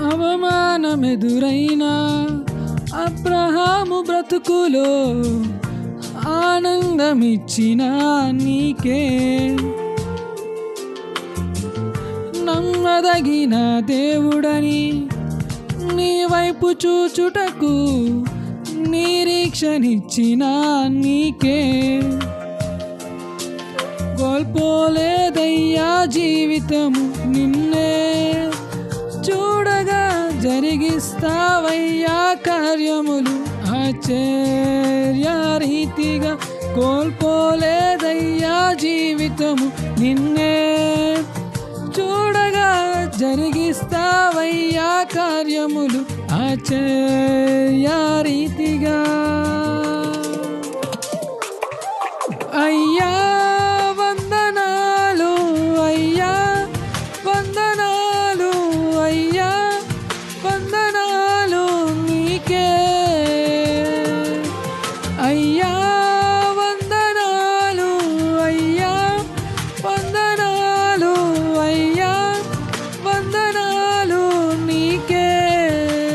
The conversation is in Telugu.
అవమానమెదురైనా అబ్రహాము బ్రతుకులో ఆనందమిచ్చిన నీకే నమ్మదగిన దేవుడని నీ వైపు చూచుటకు నిరీక్షనిచ్చిన నీకే కోల్పోలేదయ్యా జీవితము నిన్నే చూడగా జరిగిస్తావయ్యా కార్యములు ఆశ్చర్యరీతిగా కోల్పోలేదయ్యా జీవితము నిన్నే చూడగా జరిగిస్తావయ్యా కార్యములు ఆశ్చర్యరీతిగా అయ్యా